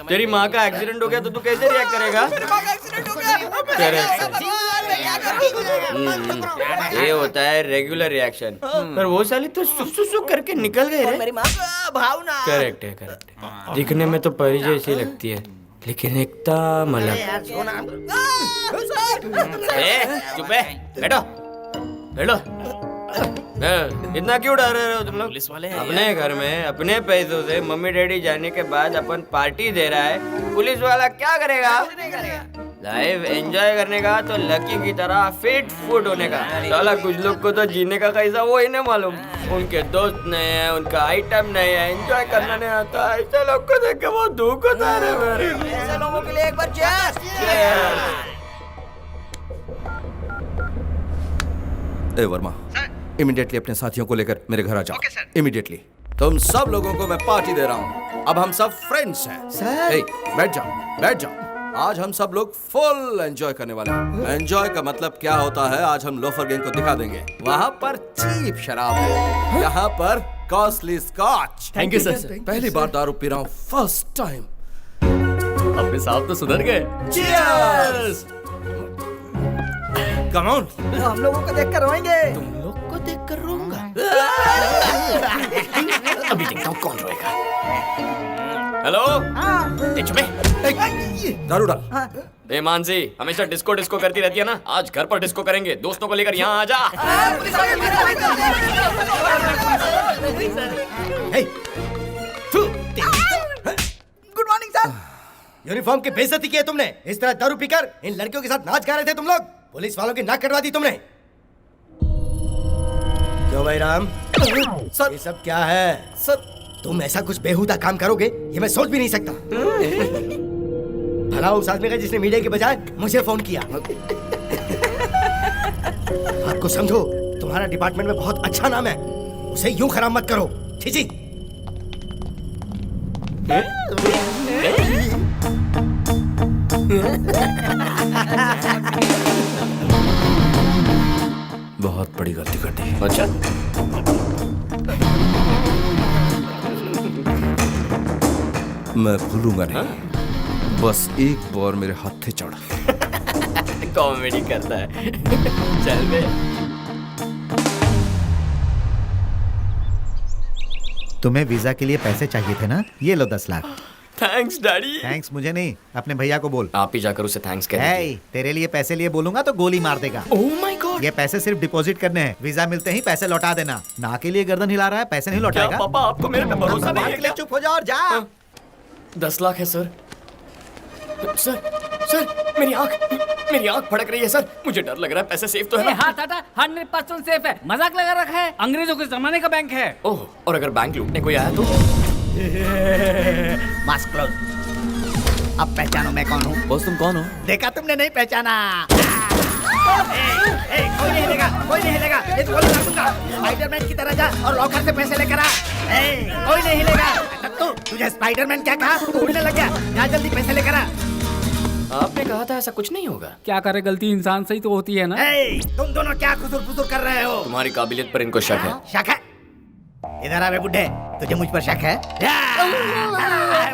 तेरी माँ का एक्सीडेंट हो गया तो तू कैसे रिएक्ट करेगा? ये होता है रेगुलर रिएक्शन। पर वो साले तो सुसु करके निकल गए रे। मेरी माँ का भावना। करेक्ट है। दिखने में तो परी जैसी लगती है, लेकिन एकदम अलग। चुप है, बैठो। इतना क्यों डर रहे हो तुम लोग? पुलिस वाले हैं अपने घर में अपने पैसों से मम्मी डैडी जाने के बाद अपन पार्टी दे रहा है, पुलिस वाला क्या करेगा? लाइफ एंजॉय करने का तो लकी की तरह फिट फुट होने का। साला कुछ लोग को तो जीने का कैसा वो ही नहीं मालूम। उनके दोस्त नहीं है, उनका आइटम नहीं है, एंजॉय करना नहीं आता। ऐसे लोग को देख के बहुत दुख होता है मेरे। ऐसे लोगों के लिए एक बार चेयर। ए वर्मा, इमीडिएटली अपने साथियों को लेकर मेरे घर आ जाओ। इमीडिएटली। तुम सब लोगों को मैं पार्टी दे रहा हूँ। अब हम सब फ्रेंड्स हैं। सर। ए, बैठ जाओ। आज हम सब लोग फुल एंजॉय करने वाले हैं। एंजॉय का मतलब क्या होता है आज हम लोफर गैंग को दिखा देंगे। वहाँ पर चीप शराब है, यहाँ पर costly scotch. Thank you sir. पहली बार दारू पी रहा हूँ, फर्स्ट टाइम। अपने साहब तो सुधर गए। Cheers! Come on! हम लोगों को देखकर रोएंगे। तुम लोग को देखकर रोऊंगा। अभी देखता हूँ कौन रोएगा। हेलो, दारू डाल। ए मानसी, हमेशा डिस्को करती रहती है ना, आज घर पर डिस्को करेंगे। दोस्तों को लेकर यहाँ आ जा। Good morning sir. यूनिफॉर्म की बेइज्जती की है तुमने। इस तरह दारू पीकर इन लड़कियों के साथ नाच गा रहे थे तुम लोग। पुलिस वालों की नाक कटवा दी तुमने। क्यों भाई राम? सर, ये सब क्या है? सर, तुम ऐसा कुछ बेहुदा काम करोगे ये मैं सोच भी नहीं सकता। भला उस आदमी का जिसने मीडिया के बजाय मुझे फोन किया। बात को समझो, तुम्हारा डिपार्टमेंट में बहुत अच्छा नाम है, उसे यूं खराब मत करो। छी। बहुत बड़ी गलती कर दी। अच्छा, मैं भूलूंगा नहीं। बस एक बार मेरे हाथ से चढ़। कॉमेडी करता है। चल बे। तुम्हें वीजा के लिए पैसे चाहिए थे ना? ये लो 10 लाख। Thanks daddy. थैंक्स मुझे नहीं, अपने भैया को बोल। आप ही जाकर उसे थैंक्स कह है, दीजिए। तेरे लिए पैसे लिए बोलूंगा तो गोली मार देगा। Oh my God. ये पैसे सिर्फ डिपॉजिट करने हैं, वीजा मिलते ही पैसे लौटा देना। ना के लिए गर्दन हिला रहा है, पैसे नहीं क्या लौटाएगा। पापा आपको मेरे पे भरोसा नहीं है क्या? चुप हो जाओ और जा। 10 लाख है सर। सर मेरी आंख फड़क रही है सर। मुझे डर लग रहा है। पैसे सेफ तो है ना? हाँ टाटा 100% सेफ है। मजाक लगा रखा है, अंग्रेजों के जमाने का बैंक है। ओह, और अगर बैंक लूटने कोई आया तो? Mask close. अब पहचानो मैं कौन हूँ। बॉस तुम कौन हो? देखा तुमने, नहीं पहचाना? कोई नहीं हिलेगा। ये तो गोली मार दूंगा। स्पाइडरमैन की तरह जा और लॉकर से पैसे लेकर आ। कोई नहीं हिलेगा। तुझे स्पाइडरमैन क्या कहा? तू उड़ने लग गया। जा जल्दी पैसे लेकर आ। आपने कहा था ऐसा कुछ नहीं होगा। क्या करे, गलती इंसान से ही तो होती है ना। तुम दोनों क्या खुसुर फुसुर कर रहे हो? तुम्हारी काबिलियत पर इनको शक है। शक है? इधर आ बे बुड्ढे, तुझे मुझ पर शक है?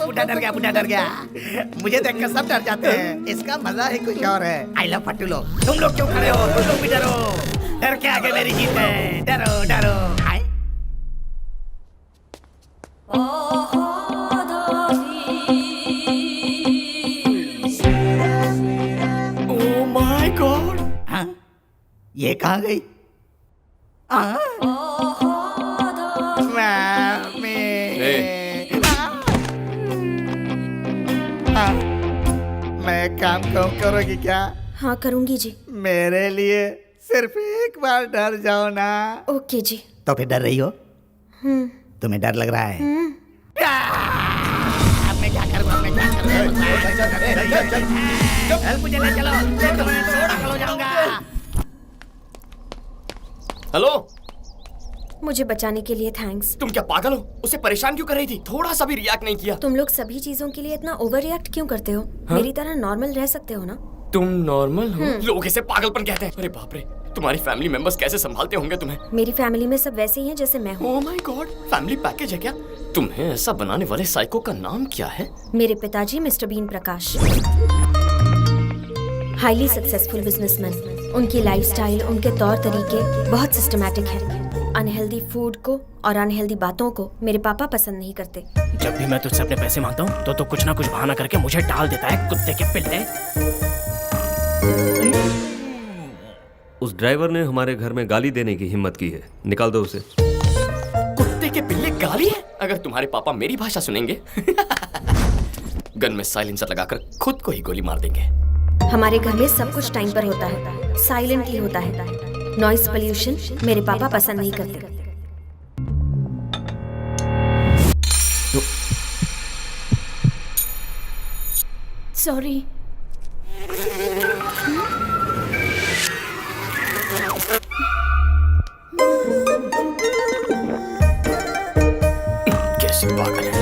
बुड्ढा डर गया। मुझे देखकर सब डर जाते हैं। इसका मजा ही कुछ और है। आई लव फट्टू लोग। तुम लोग क्यों खड़े हो? तुम लोग भी डरो। डर के आगे मेरी जीत है। डरो। आए? Oh my God. हाँ? ये कहाँ गई? मैं काम करोगी क्या? हाँ करूंगी जी। मेरे लिए सिर्फ एक बार डर जाओ ना। ओके जी। तो फिर डर रही हो? तुम्हें डर लग रहा है? मैं क्या करूँगा? मुझे ले चलो, हो जाऊंगा। हेलो, मुझे बचाने के लिए थैंक्स। तुम क्या पागल हो? उसे परेशान क्यों कर रही थी? थोड़ा सा भी रिएक्ट नहीं किया। तुम लोग सभी चीजों के लिए इतना ओवर रिएक्ट क्यों करते हो? मेरी तरह नॉर्मल रह सकते हो ना? तुम नॉर्मल हो? लोग इसे पागलपन कहते हैं। अरे बाप रे, तुम्हारी फैमिली मेंबर्स कैसे संभालते होंगे तुम्हें? मेरी फैमिली में सब वैसे ही हैं जैसे मैं हूँ। Oh my God, family package है क्या? तुम्हें ऐसा बनाने वाले साइको का नाम क्या है? मेरे पिताजी मिस्टर बीन प्रकाश, हाईली सक्सेसफुल बिजनेसमैन। उनकी लाइफस्टाइल, उनके तौर तरीके बहुत सिस्टमैटिक है। अनहेल्दी फूड को और अनहेल्दी बातों को मेरे पापा पसंद नहीं करते। जब भी मैं तुझसे अपने पैसे मांगता हूँ तो कुछ ना कुछ बहाना करके मुझे टाल देता है, कुत्ते के पिल्ले। उस ड्राइवर ने हमारे घर में गाली देने की हिम्मत की है, निकाल दो उसे। कुत्ते के पिल्ले गाली है? अगर तुम्हारे पापा मेरी भाषा सुनेंगे गन में साइलेंसर लगाकर खुद को ही गोली मार देंगे। हमारे घर में सब कुछ टाइम पर होता है, साइलेंटली होता है। नॉइस पोल्यूशन मेरे पापा पसंद नहीं करते। सॉरी। कैसी पागल है।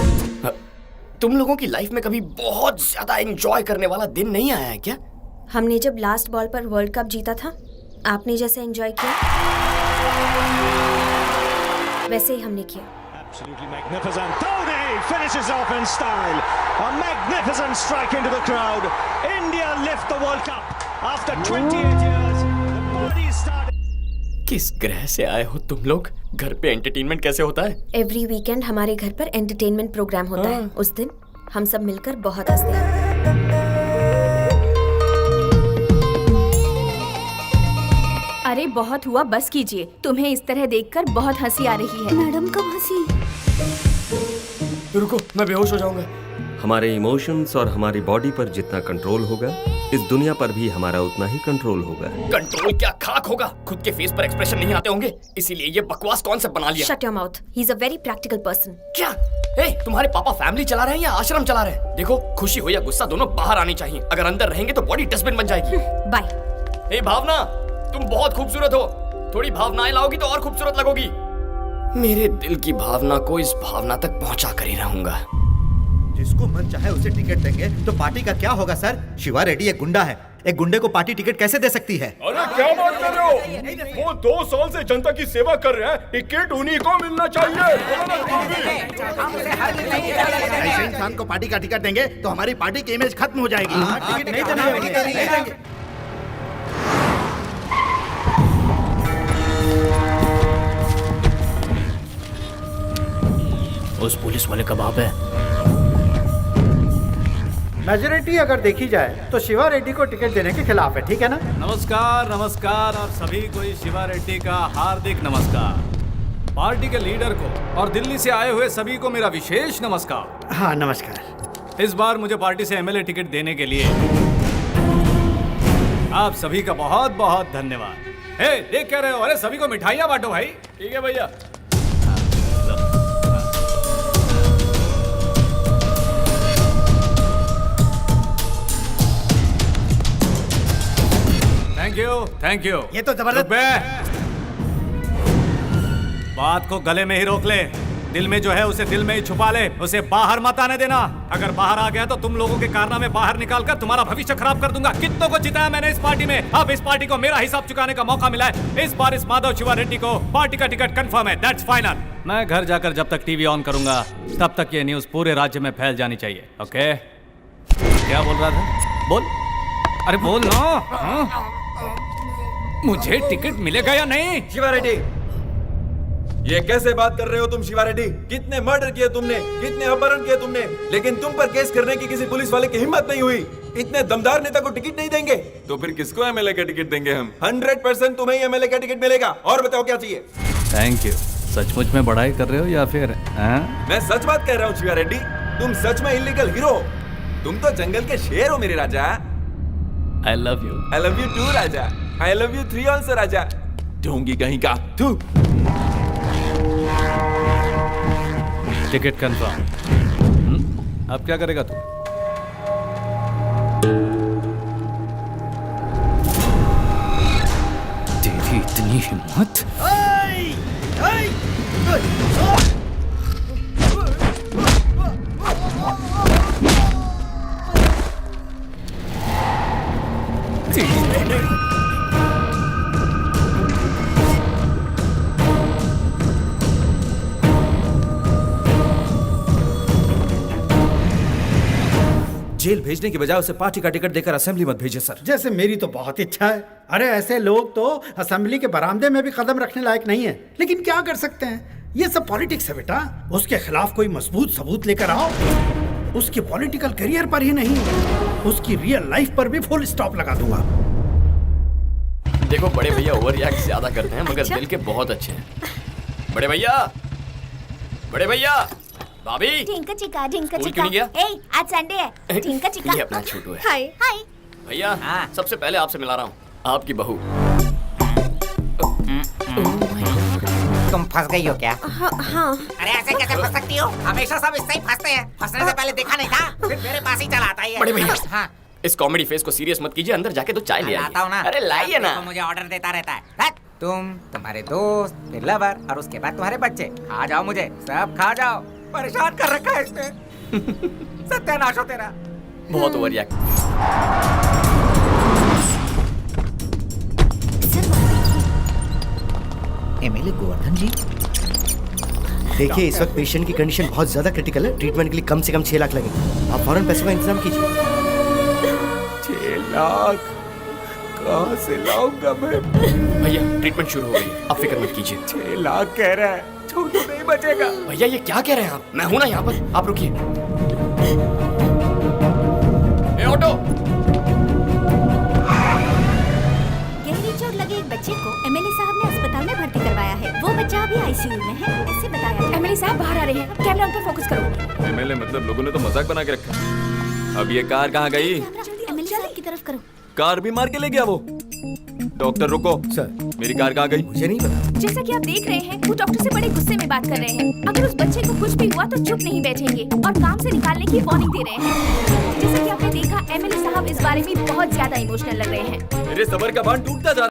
तुम लोगों की लाइफ में कभी बहुत ज्यादा एंजॉय करने वाला दिन नहीं आया है क्या? हमने जब लास्ट बॉल पर वर्ल्ड कप जीता था, आपने जैसे एंजॉय किया वैसे ही हमने किया। Absolutely magnificent. Dhoni finishes off in style. A magnificent strike into the crowd. India lift the World Cup after 28 years. The party started. किस ग्रह से आए हो तुम लोग? घर पे एंटरटेनमेंट कैसे होता है? एवरी वीकेंड हमारे घर पर एंटरटेनमेंट प्रोग्राम होता है। उस दिन हम सब मिलकर बहुत हंसते हैं। अरे बहुत हुआ, बस कीजिए। तुम्हें इस तरह देखकर बहुत हंसी आ रही है। मैडम कब हंसी? रुको, मैं बेहोश हो जाऊंगा। हमारे इमोशंस और हमारी बॉडी पर जितना कंट्रोल होगा, इस दुनिया पर भी हमारा उतना ही कंट्रोल होगा। कंट्रोल क्या खाक होगा? खुद के फेस पर एक्सप्रेशन नहीं आते होंगे, इसीलिए ये बकवास कॉन्सेप्ट बना लिया। Shut your mouth. He is a very practical person. क्या? तुम्हारे पापा फैमिली चला रहे हैं या आश्रम चला रहे हैं? देखो, खुशी हो या गुस्सा दोनों बाहर आनी चाहिए। अगर अंदर रहेंगे तो बॉडी डस्टबिन बन जाएगी। बाय। भावना, तुम बहुत खूबसूरत हो। थोड़ी भावनाएं लाओगी तो और खूबसूरत लगोगी। मेरे दिल की भावना को इस भावना तक पहुंचा कर ही रहूंगा। जिसको मन चाहे उसे टिकट देंगे तो पार्टी का क्या होगा सर? शिवा रेड्डी एक गुंडा है, एक गुंडे को पार्टी टिकट कैसे दे सकती है? अरे क्या बात कर रहे हो? वो 2 साल से जनता की सेवा कर रहे हैं, टिकट उन्हीं को मिलना चाहिए। ऐसे इंसान को पार्टी का टिकट देंगे तो हमारी पार्टी की इमेज खत्म हो जाएगी। टिकट नहीं देंगे। उस पुलिस वाले का बाप है। मेजोरिटी अगर देखी जाए तो शिवा रेड्डी को टिकट देने के खिलाफ है, ठीक है ना? नमस्कार नमस्कार और सभी को शिवा रेड्डी का हार्दिक नमस्कार। पार्टी के लीडर को और दिल्ली से आए हुए सभी को मेरा विशेष नमस्कार। हाँ नमस्कार। इस बार मुझे पार्टी से एमएलए टिकट देने के लिए आप सभी का बहुत बहुत धन्यवाद। देख क्या रहे हो? अरे सभी को मिठाइयाँ बांटो भाई। ठीक है भैया। Thank you. ये तो जबरदस्त। बात को गले में ही रोक ले। दिल में जो है उसे दिल में ही छुपा ले, उसे बाहर मत आने देना। अगर बाहर आ गया तो तुम लोगों के कारनामे बाहर निकाल कर तुम्हारा भविष्य खराब कर दूंगा। कितनों को जिताया मैंने इस पार्टी में, अब इस पार्टी को मेरा हिसाब चुकाने का मौका मिला है। इस बार इस माधव शिवा रेड्डी को पार्टी का टिकट कंफर्म है। That's final. मैं घर जाकर जब तक टीवी ऑन करूंगा तब तक ये न्यूज पूरे राज्य में फैल जानी चाहिए। ओके? क्या बोल रहा था? बोल। अरे बोल ना। मुझे टिकट मिलेगा या नहीं? शिवा रेड्डी, ये कैसे बात कर रहे हो तुम? शिवा रेड्डी, कितने मर्डर किए तुमने, कितने अपहरण किए तुमने, लेकिन तुम पर केस करने की किसी पुलिस वाले की हिम्मत नहीं हुई। इतने दमदार नेता को टिकट नहीं देंगे तो फिर किसको एमएलए का टिकट देंगे हम? 100% तुम्हें ही एमएलए का टिकट मिलेगा। और बताओ क्या चाहिए? Thank you. सचमुच में बड़ाई कर रहे हो या फिर? मैं सच बात कह रहा हूँ शिवा रेड्डी, तुम सच में इलीगल हीरो। तुम तो जंगल के शेर हो मेरे राजा। I love you. I love you too राजा। आई लव यू 3 ऑल्सो राजा। ढोंगी कहीं का तू। Ticket confirm. अब क्या करेगा तू? तेरी इतनी हिम्मत? जेल भेजने की बजाय उसे पार्टी का टिकट देकर असेंबली मत भेजिए सर। जैसे मेरी तो बहुत इच्छा है। अरे ऐसे लोग तो असेंबली के बरामदे में भी कदम रखने लायक नहीं है, लेकिन क्या कर सकते हैं, ये सब पॉलिटिक्स है बेटा। उसके खिलाफ कोई मजबूत सबूत लेकर आओ। उसके पॉलिटिकल करियर पर ही नहीं, उसकी रियल लाइफ पर भी फुल स्टॉप लगा दूंगा। देखो बड़े भैया ओवर रिएक्ट ज्यादा करते हैं, मगर दिल के बहुत अच्छे हैं। बड़े भैया, बड़े भैया, भाभी, ढिंका चिका, ढिंका स्कूल चिका। क्यों नहीं गया? ए, आज संडे है। ढिंका चिका। ये अपना छोटू है। हाय हाय। भैया, सबसे पहले आपसे मिला रहा हूँ, आपकी बहू। तुम फंस गई हो क्या? हाँ। अरे ऐसे कैसे फंस सकती हो? हमेशा सब इससे ही फंसते हैं। फंसने से पहले देखा नहीं था, फिर मेरे पास ही चला आता है। बड़े भैया, हाँ, इस कॉमेडी फेस को सीरियस मत कीजिए, अंदर जाके तो चाय ले लाता हूँ ना। आइए। अरे लाइए ना। देखो, मुझे ऑर्डर देता रहता है। हट, तुम, तुम्हारे दोस्त, फिर लवर और उसके बाद तुम्हारे बच्चे। खा जाओ मुझे, सब खा जाओ। परेशान कर रखा है इसने। सत्यानाश हो तेरा। बहुत ओवर रिएक्ट। एमएलए गोवर्धन जी, देखिए इस वक्त पेशेंट की कंडीशन बहुत ज्यादा क्रिटिकल है। ट्रीटमेंट के लिए कम से कम 6 लाख लगेंगे। आप फौरन पैसों का इंतजाम कीजिए। 6 लाख कहाँ से लाऊंगा मैं? भैया ट्रीटमेंट शुरू हो गई है, आप फिक्र मत कीजिए। 6 लाख कह रहा है, छोटू नहीं बचेगा। भैया ये क्या कह रहे हैं आप? मैं हूं ना यहाँ पर, आप रुकिए। ए ऑटो। गहरी चोट लगे एक बच्चे को एमएलए साहब ने अस्पताल में भर्ती करवाया है। वो बच्चा अभी आईसीयू में है, ऐसे बताया। एमएलए साहब बाहर आ रहे हैं, कैमरा उन पर फोकस करो। एमएलए मतलब लोगों ने तो मजाक बना के रखा। अब ये कार कहाँ गई? एमएलए साहब की तरफ करो। कार भी मार के ले गया वो। डॉक्टर रुको सर, मेरी कार कहाँ गई? मुझे नहीं पता। जैसा कि आप देख रहे हैं, वो डॉक्टर से बड़े गुस्से में बात कर रहे हैं। अगर उस बच्चे को कुछ भी हुआ तो चुप नहीं बैठेंगे और काम से निकालने की वार्निंग दे रहे हैं। जैसा कि आपने देखा, एमएलए साहब इस बारे में बहुत ज्यादा इमोशनल लग रहे हैं। मेरे सबर का बांध टूटता जा